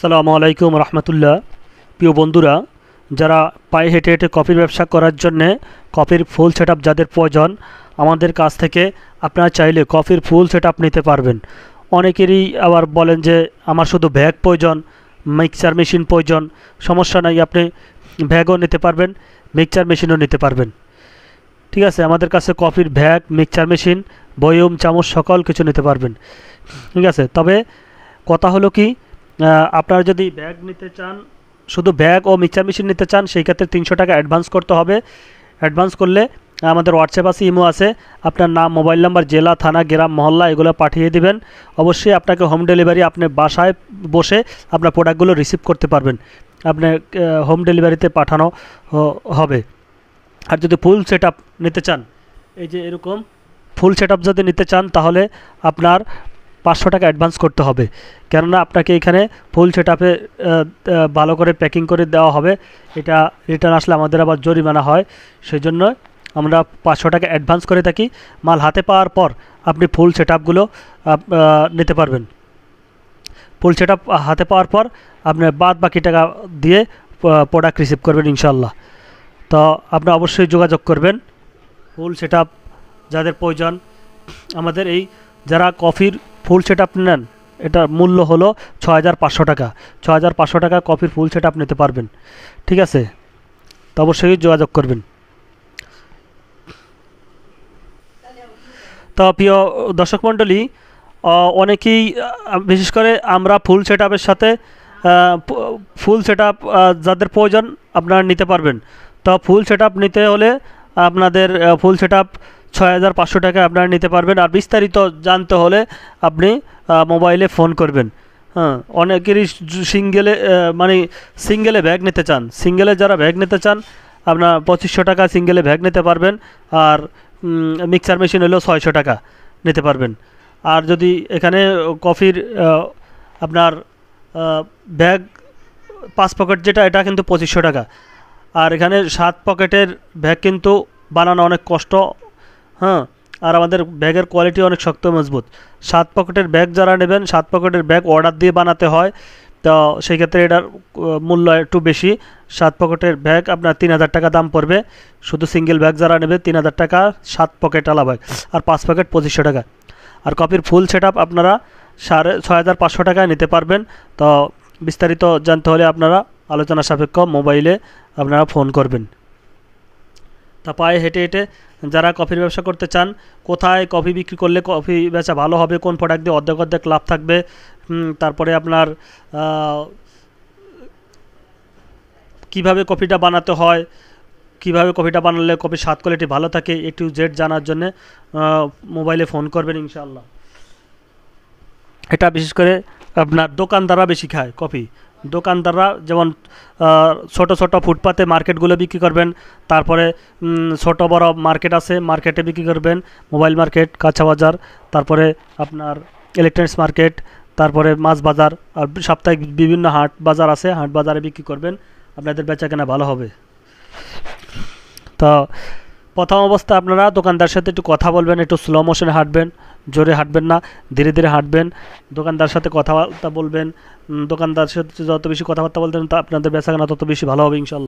আসসালামু আলাইকুম রহমতুল্লাহ। প্রিয় বন্ধুরা, যারা পায়ে হেঁটে হেঁটে কফির ব্যবসা করার জন্যে কফির ফুল সেটআপ যাদের প্রয়োজন, আমাদের কাছ থেকে আপনারা চাইলে কফির ফুল সেটআপ নিতে পারবেন। অনেকেরই আবার বলেন যে আমার শুধু ব্যাগ প্রয়োজন, মিক্সচার মেশিন প্রয়োজন। সমস্যা নাই, আপনি ব্যাগও নিতে পারবেন, মিক্সচার মেশিনও নিতে পারবেন। ঠিক আছে, আমাদের কাছে কফির ব্যাগ, মিক্সচার মেশিন, বয়ম, চামচ সকল কিছু নিতে পারবেন। ঠিক আছে, তবে কথা হলো কি, আপনারা যদি ব্যাগ নিতে চান, শুধু ব্যাগ ও মিক্সচার মেশিন নিতে চান, সেই ক্ষেত্রে 300 টাকা অ্যাডভান্স করতে হবে। অ্যাডভান্স করলে আমাদের হোয়াটসঅ্যাপ আছে, ইমো আছে, আপনার নাম, মোবাইল নাম্বার, জেলা, থানা, গ্রাম, মহল্লা এগুলো পাঠিয়ে দিবেন। অবশ্যই আপনাকে হোম ডেলিভারি, আপনি বাসায় বসে আপনার প্রোডাক্টগুলো রিসিভ করতে পারবেন। আপনার হোম ডেলিভারিতে পাঠানো হবে। আর যদি ফুল সেটআপ নিতে চান, এই যে এরকম ফুল সেটআপ যদি নিতে চান, তাহলে আপনার 500 টাকা অ্যাডভান্স করতে হবে। কেননা আপনাকে এখানে ফুল সেটআপে ভালো করে প্যাকিং করে দেওয়া হবে। এটা রিটার্ন আসলে আমাদের আবার জরিমানা হয়, সেই জন্য আমরা 500 টাকা অ্যাডভান্স করে থাকি। মাল হাতে পাওয়ার পর আপনি ফুল সেটআপগুলো নিতে পারবেন। ফুল সেটআপ হাতে পাওয়ার পর আপনি বাদ বাকি টাকা দিয়ে প্রোডাক্ট রিসিভ করবেন ইনশাল্লাহ। তো আপনি অবশ্যই যোগাযোগ করবেন। ফুল সেটআপ যাদের প্রয়োজন, আমাদের এই যারা কফির ফুল সেটআপ নেন, এটার মূল্য হলো 6500 টাকা। 6500 টাকা কফির ফুল সেটআপ নিতে পারবেন। ঠিক আছে, তো অবশ্যই যোগাযোগ করবেন। তো প্রিয় দর্শক মণ্ডলী, অনেকেই বিশেষ করে আমরা ফুল সেটআপের সাথে ফুল সেটআপ যাদের প্রয়োজন আপনারা নিতে পারবেন। তো ফুল সেটআপ নিতে হলে আপনাদের ফুল সেটআপ 6500 টাকা আপনারা নিতে পারবেন। আর বিস্তারিত জানতে হলে আপনি মোবাইলে ফোন করবেন। হ্যাঁ, অনেকেরই সিঙ্গেলে ব্যাগ নিতে চান। সিঙ্গেলে যারা ব্যাগ নিতে চান, আপনার 2500 টাকা সিঙ্গেলে ব্যাগ নিতে পারবেন। আর মিক্সার মেশিন হলেও 600 টাকা নিতে পারবেন। আর যদি এখানে কফির আপনার ব্যাগ 5 পকেট যেটা, এটা কিন্তু 2500 টাকা। আর এখানে 7 পকেটের ব্যাগ কিন্তু বানানো অনেক কষ্ট। হ্যাঁ, আর আমাদের ব্যাগের কোয়ালিটি অনেক শক্ত মজবুত। 7 পকেটের ব্যাগ যারা নেবেন, 7 পকেটের ব্যাগ অর্ডার দিয়ে বানাতে হয়। তো সেই ক্ষেত্রে এটার মূল্য একটু বেশি। 7 পকেটের ব্যাগ আপনার 3000 টাকা দাম পড়বে। শুধু সিঙ্গেল ব্যাগ যারা নেবে 3000 টাকা, 7 পকেট আলা ব্যাগ। আর 5 পকেট 2500 টাকা। আর কপির ফুল সেটআপ আপনারা 6500 টাকায় নিতে পারবেন। তো বিস্তারিত জানতে হলে আপনারা আলোচনা সাপেক্ষ মোবাইলে আপনারা ফোন করবেন। তা পায়ে হেঁটে হেঁটে যারা কফির ব্যবসা করতে চান, কোথায় কফি বিক্রি করলে কফি বেচা ভালো হবে, কোন প্রোডাক্ট দিয়ে অর্ধেক অর্ধেক লাভ থাকবে, তারপরে আপনার কিভাবে কফিটা বানাতে হয়, কিভাবে কফিটা বানালে কফির স্বাদ কোয়ালিটি ভালো থাকে, A to Z জানার জন্য মোবাইলে ফোন করবেন ইনশাআল্লাহ। এটা বিশেষ করে আপনার দোকানদাররা বেশি খায় কফি। দোকানদাররা যেমন ছোট ছোট ফুটপাতে মার্কেটগুলো বিক্রি করবেন, তারপরে ছোট বড় মার্কেট আছে, মার্কেটে বিক্রি করবেন, মোবাইল মার্কেট, কাঁচা বাজার, তারপরে আপনার ইলেকট্রনিক্স মার্কেট, তারপরে মাছ বাজার, আর সাপ্তাহিক বিভিন্ন হাট বাজার আছে, হাট বাজারে বিক্রি করবেন, আপনাদের বেচা কেনা ভালো হবে। তো প্রথম অবস্থা আপনারা দোকানদার সাথে একটু কথা বলবেন, একটু স্লো মোশনে হাঁটবেন, জোরে হাঁটবেন না, ধীরে ধীরে হাঁটবেন। দোকানদার সাথে কথাবার্তা বলবেন। দোকানদার সাথে যত বেশি কথাবার্তা বলবেন, তা আপনাদের বেচাকেনা তত বেশি ভালো হবে ইনশাল্লাহ।